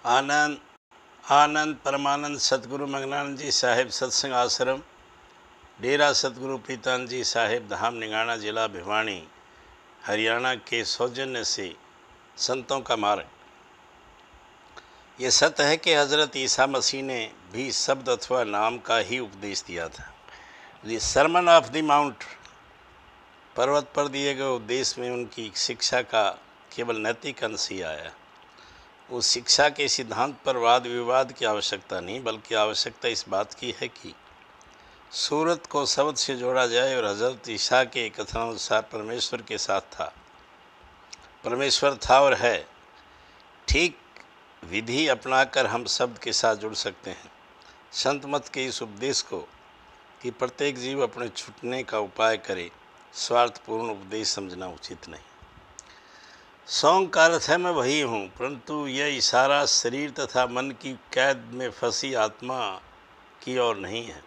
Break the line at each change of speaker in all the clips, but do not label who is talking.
आनंद आनंद परमानंद सतगुरु मंगलानंद जी साहिब सत्संग आश्रम, डेरा सतगुरु प्रीतानंद जी साहिब धाम निगाना, जिला भिवानी, हरियाणा के सौजन्य से संतों का मार्ग। ये सत्य है कि हज़रत ईसा मसीह ने भी शब्द अथवा नाम का ही उपदेश दिया था। The sermon of the mount, पर्वत पर दिए गए उपदेश में उनकी शिक्षा का केवल नैतिक अंश ही आया। उस शिक्षा के सिद्धांत पर वाद विवाद की आवश्यकता नहीं, बल्कि आवश्यकता इस बात की है कि सूरत को शब्द से जोड़ा जाए। और हज़रत ईसा के कथनानुसार परमेश्वर के साथ था, परमेश्वर था और है। ठीक विधि अपनाकर हम शब्द के साथ जुड़ सकते हैं। संत मत के इस उपदेश को कि प्रत्येक जीव अपने छूटने का उपाय करे, स्वार्थपूर्ण उपदेश समझना उचित नहीं। सॉन्ग का अर्थ है मैं वही हूँ, परंतु यह इशारा शरीर तथा मन की कैद में फंसी आत्मा की ओर नहीं है,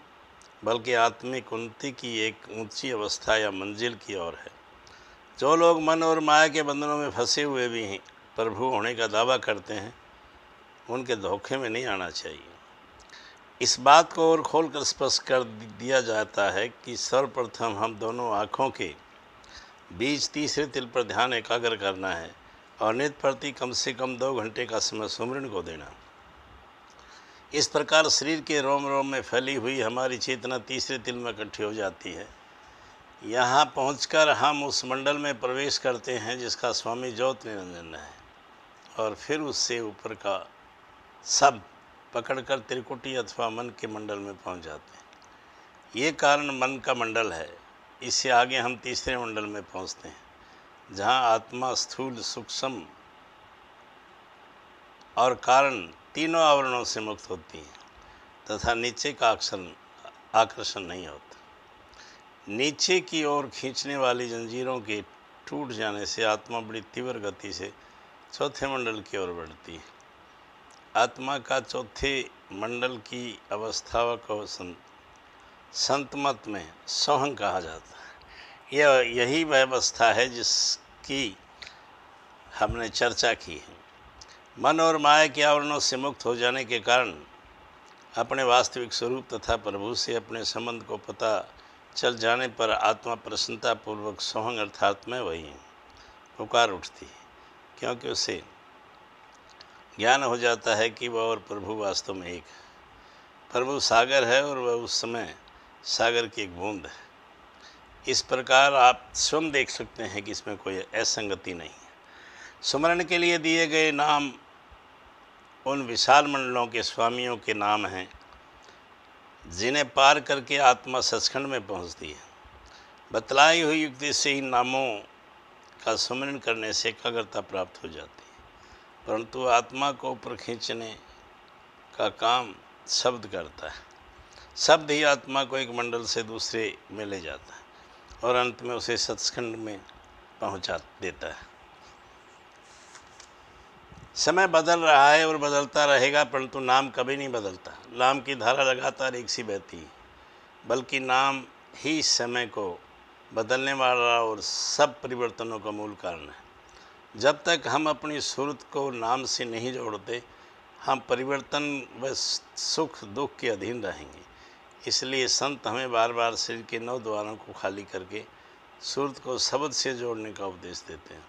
बल्कि आत्मिक उन्नति की एक ऊंची अवस्था या मंजिल की ओर है। जो लोग मन और माया के बंधनों में फंसे हुए भी हैं, प्रभु होने का दावा करते हैं, उनके धोखे में नहीं आना चाहिए। इस बात को और खोल कर स्पष्ट कर दिया जाता है कि सर्वप्रथम हम दोनों आँखों के बीच तीसरे तिल पर ध्यान एकाग्र करना है और नित्य प्रति कम से कम 2 घंटे का समय सुमिरन को देना। इस प्रकार शरीर के रोम रोम में फैली हुई हमारी चेतना तीसरे तिल में इकट्ठी हो जाती है। यहाँ पहुंचकर हम उस मंडल में प्रवेश करते हैं जिसका स्वामी ज्योत निरंजन है, और फिर उससे ऊपर का सब पकड़कर त्रिकुटी अथवा मन के मंडल में पहुंच जाते हैं। ये कारण मन का मंडल है। इससे आगे हम तीसरे मंडल में पहुंचते हैं, जहां आत्मा स्थूल, सूक्ष्म और कारण तीनों आवरणों से मुक्त होती है तथा नीचे का आकर्षण नहीं होता। नीचे की ओर खींचने वाली जंजीरों के टूट जाने से आत्मा बड़ी तीव्र गति से चौथे मंडल की ओर बढ़ती है। आत्मा का चौथे मंडल की अवस्था को संत मत में सोहंग कहा जाता है। यही वह अवस्था है जिसकी हमने चर्चा की है। मन और माया के आवरणों से मुक्त हो जाने के कारण अपने वास्तविक स्वरूप तथा प्रभु से अपने संबंध को पता चल जाने पर आत्मा प्रसन्नतापूर्वक सोहंग अर्थात मैं वही हूँ पुकार उठती है, क्योंकि उसे ज्ञान हो जाता है कि वह और प्रभु वास्तव में एक है। प्रभु सागर है और वह उस समय सागर की एक बूंद है। इस प्रकार आप स्वयं देख सकते हैं कि इसमें कोई असंगति नहीं है। सुमरण के लिए दिए गए नाम उन विशाल मंडलों के स्वामियों के नाम हैं जिन्हें पार करके आत्मा सचखंड में पहुंचती है। बतलाई हुई युक्ति से इन नामों का सुमरण करने से एकाग्रता प्राप्त हो जाती है, परंतु आत्मा को ऊपर खींचने का काम शब्द करता है। शब्द ही आत्मा को एक मंडल से दूसरे में ले जाता है और अंत में उसे सचखंड में पहुंचा देता है। समय बदल रहा है और बदलता रहेगा, परंतु नाम कभी नहीं बदलता। नाम की धारा लगातार एक सी बहती है, बल्कि नाम ही समय को बदलने वाला और सब परिवर्तनों का मूल कारण है। जब तक हम अपनी सूरत को नाम से नहीं जोड़ते, हम परिवर्तन व सुख दुख के अधीन रहेंगे। इसलिए संत हमें बार बार शरीर के 9 द्वारों को खाली करके सूरत को शब्द से जोड़ने का उपदेश देते हैं।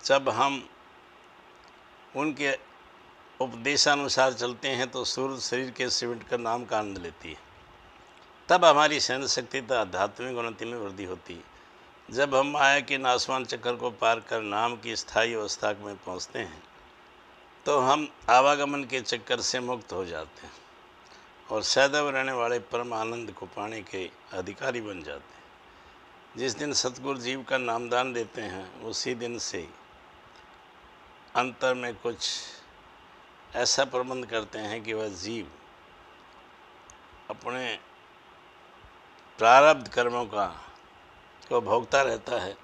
जब हम उनके उपदेशानुसार चलते हैं तो सूरत शरीर के सिमट कर नाम का आनंद लेती है। तब हमारी सहन शक्ति तथा आध्यात्मिक उन्नति में वृद्धि होती है। जब हम माया के नासवान चक्कर को पार कर नाम की स्थायी अवस्था में पहुँचते हैं तो हम आवागमन के चक्कर से मुक्त हो जाते हैं और सदैव रहने वाले परम आनंद को पाने के अधिकारी बन जाते हैं। जिस दिन सतगुरु जीव का नामदान देते हैं, उसी दिन से अंतर में कुछ ऐसा प्रबंध करते हैं कि वह जीव अपने प्रारब्ध कर्मों को भोगता रहता है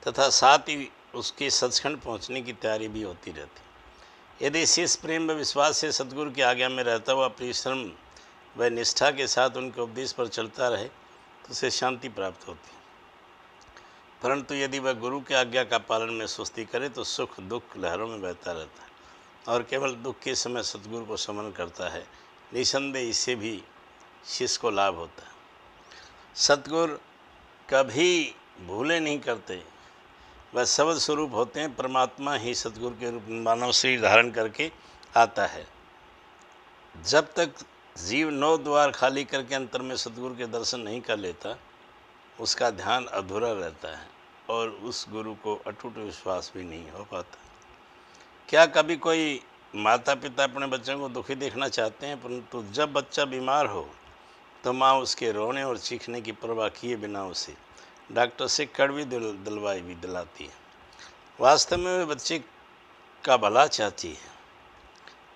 तथा साथ ही उसके सचखंड पहुंचने की तैयारी भी होती रहती है। यदि शिष्य प्रेम व विश्वास से सतगुरु की आज्ञा में रहता हुआ परिश्रम व निष्ठा के साथ उनके उपदेश पर चलता रहे तो उसे शांति प्राप्त होती है। परंतु यदि वह गुरु की आज्ञा का पालन में सुस्ती करे तो सुख दुख लहरों में बहता रहता है। और केवल दुख के समय सतगुरु को स्मरण करता है, निसंदेह इससे भी शिष्य को लाभ होता है। सतगुरु कभी भूले नहीं करते, वह शब्द स्वरूप होते हैं। परमात्मा ही सतगुरु के रूप में मानव शरीर धारण करके आता है। जब तक जीव 9 द्वार खाली करके अंतर में सतगुरु के दर्शन नहीं कर लेता, उसका ध्यान अधूरा रहता है और उस गुरु को अटूट विश्वास भी नहीं हो पाता। क्या कभी कोई माता पिता अपने बच्चों को दुखी देखना चाहते हैं? परंतु जब बच्चा बीमार हो तो माँ उसके रोने और चीखने की परवाह किए बिना उसे डॉक्टर से कड़वी दवाई भी दिलाती है। वास्तव में वे बच्चे का भला चाहती है,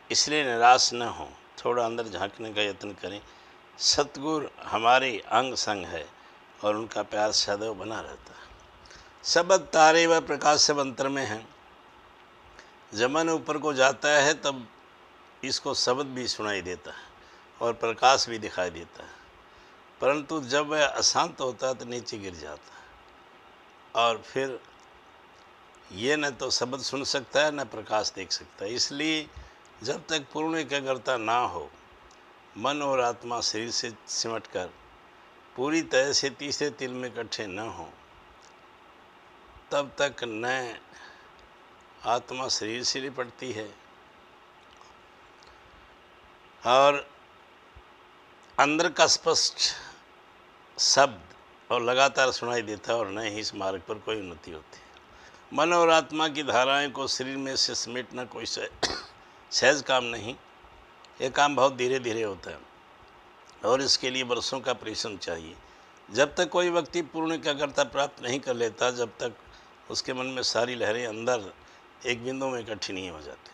इसलिए निराश न हो, थोड़ा अंदर झांकने का यत्न करें। सतगुरु हमारे अंग संग है और उनका प्यार सदैव बना रहता है। शब्द तारे व प्रकाश सब अंतर में हैं। जब मन ऊपर को जाता है तब इसको शब्द भी सुनाई देता है और प्रकाश भी दिखाई देता है, परंतु जब वह अशांत होता है तो नीचे गिर जाता है और फिर ये न तो शब्द सुन सकता है न प्रकाश देख सकता है। इसलिए जब तक पूर्ण एकाग्रता ना हो, मन और आत्मा शरीर से सिमटकर पूरी तरह से तीसरे तिल में इकट्ठे न हो, तब तक न आत्मा शरीर से लिपटती है और अंदर का स्पष्ट शब्द और लगातार सुनाई देता है और न ही इस मार्ग पर कोई उन्नति होती है। मन और आत्मा की धाराएं को शरीर में से समेटना कोई सहज काम नहीं। यह काम बहुत धीरे धीरे होता है और इसके लिए वर्षों का परिश्रम चाहिए। जब तक कोई व्यक्ति पूर्ण एकाग्रता प्राप्त नहीं कर लेता, जब तक उसके मन में सारी लहरें अंदर एक बिंदु में इकट्ठी नहीं हो जाती,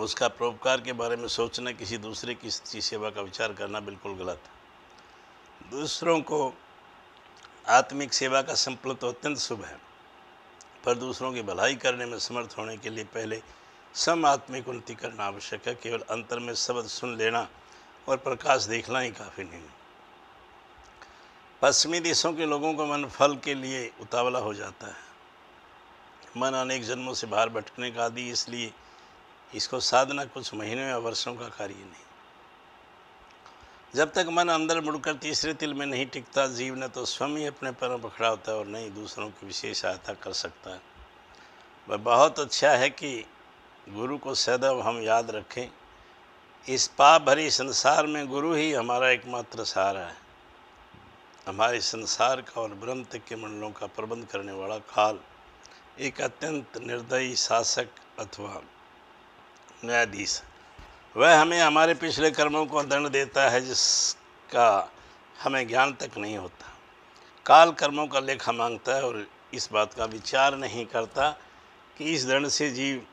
उसका परोपकार के बारे में सोचना, किसी दूसरे की सेवा का विचार करना बिल्कुल गलत है। दूसरों को आत्मिक सेवा का संकल्प तो अत्यंत शुभ है, पर दूसरों की भलाई करने में समर्थ होने के लिए पहले सम आत्मिक उन्नति करना आवश्यक है। केवल अंतर में शब्द सुन लेना और प्रकाश देखना ही काफ़ी नहीं। पश्चिमी देशों के लोगों का मन फल के लिए उतावला हो जाता है। मन अनेक जन्मों से बाहर भटकने का आदि, इसलिए इसको साधना कुछ महीनों या वर्षों का कार्य नहीं। जब तक मन अंदर मुड़कर तीसरे तिल में नहीं टिकता, जीव न तो स्वयं ही अपने पैरों पर खड़ा होता है और न ही दूसरों की विशेष सहायता कर सकता है। वह बहुत अच्छा है कि गुरु को सदैव हम याद रखें। इस पाप भरी संसार में गुरु ही हमारा एकमात्र सहारा है। हमारे संसार का और ब्रह्म तक के मंडलों का प्रबंध करने वाला काल एक अत्यंत निर्दयी शासक अथवा न्यायाधीश है। वह हमें हमारे पिछले कर्मों को दंड देता है जिसका हमें ज्ञान तक नहीं होता। काल कर्मों का लेखा मांगता है और इस बात का विचार नहीं करता कि इस दंड से जीव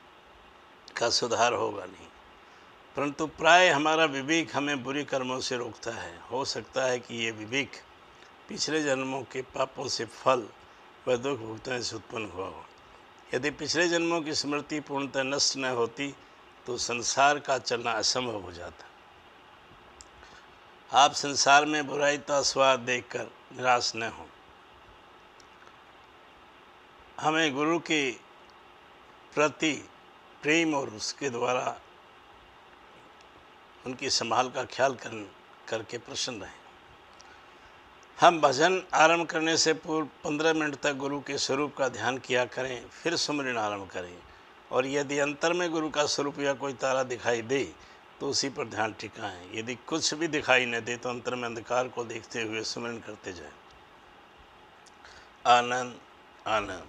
का सुधार होगा नहीं, परंतु प्राय हमारा विवेक हमें बुरे कर्मों से रोकता है। हो सकता है कि ये विवेक पिछले जन्मों के पापों से फल व दुख भुगतने से उत्पन्न हुआ हो। यदि पिछले जन्मों की स्मृति पूर्णतः नष्ट न होती तो संसार का चलना असंभव हो जाता। आप संसार में बुराई का स्वाद देखकर निराश न हो। हमें गुरु के प्रति प्रेम और उसके द्वारा उनकी संभाल का ख्याल करके प्रसन्न रहें। हम भजन आरंभ करने से पूर्व 15 मिनट तक गुरु के स्वरूप का ध्यान किया करें, फिर सुमिरन आरंभ करें। और यदि अंतर में गुरु का स्वरूप या कोई तारा दिखाई दे तो उसी पर ध्यान टिकाएं। यदि कुछ भी दिखाई न दे तो अंतर में अंधकार को देखते हुए सुमिरन करते जाएं। आनंद आनंद।